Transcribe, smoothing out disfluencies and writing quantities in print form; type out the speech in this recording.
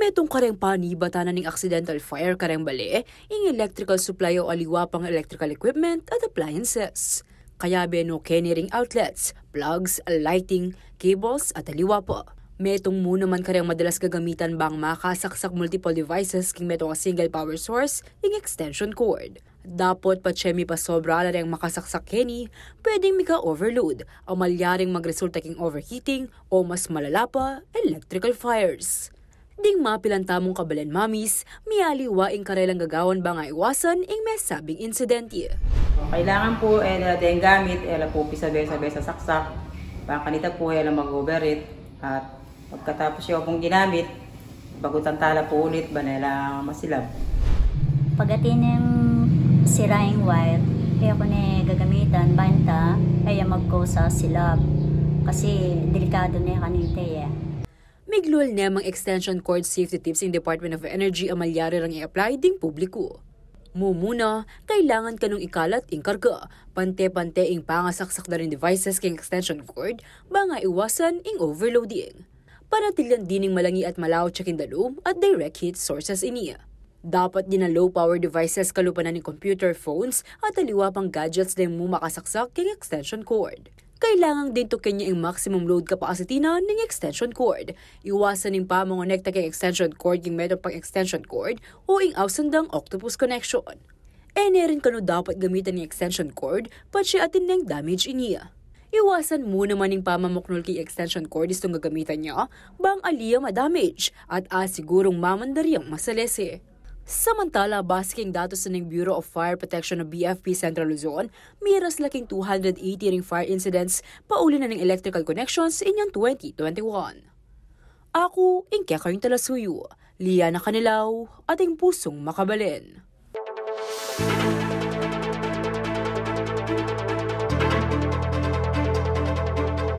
Metong kareng panibatanan ng accidental fire kareng bali, ing electrical supply o aliwa pang electrical equipment at appliances. Kaya beno keniring outlets, plugs, lighting, cables at aliwa po. Metong muna man kareng madalas gagamitan bang makasaksak multiple devices king metong a single power source ing extension cord. Dapat pa chemi pa sobra na rin makasaksak keni, pwedeng mika overload, o malyaring magresulta king overheating o mas malala pa, electrical fires. Ding mapilang tamong kabalan mamis, mialiwaing karelang gagawan ba nga iwasan ing may sabing insidente. Kailangan po din gamit, po pisabe-sabe sa saksak. Kanita po mag-overheat at pagkatapos yung pong ginamit, bagutan tala po ulit ba nila masilab. Pagatin ng siraing wire, kaya ko na gagamitan, banta, kaya magko sa silab. Kasi delikado na kanita Miglul namang extension cord safety tips in Department of Energy ang malyari rang i-apply ding publiko. Mumuna, kailangan kanong ikalat ing karga, pante-pante ing pangasaksak na rin devices king extension cord, ba nga iwasan ing overloading. Panatilan dining malangi at malaw check in the loom at direct heat sources iniya. Dapat din na low power devices kalupanan ng computer, phones at aliwa pang gadgets din mo makasaksak king extension cord. Kailangan din to kanya ang maximum load capacity na ng extension cord. Iwasan ng pamangonekta kay extension cord yung meron pang extension cord o ing ausandang octopus connection. Rin kano dapat gamitan ng extension cord pati atin ng damage iniya. Iwasan mo naman ng pamamuknol kay extension cord istong gagamitan niya bang aliya madamage at sigurong mamandaryang masalese. Samantala, basking datos ng Bureau of Fire Protection ng BFP Central Luzon, miras laking 280 ring fire incidents pauli na ng electrical connections inyang 2021. Ako, Ingke kayong Talasuyo, Liana Kanilaw, ating pusong makabalin.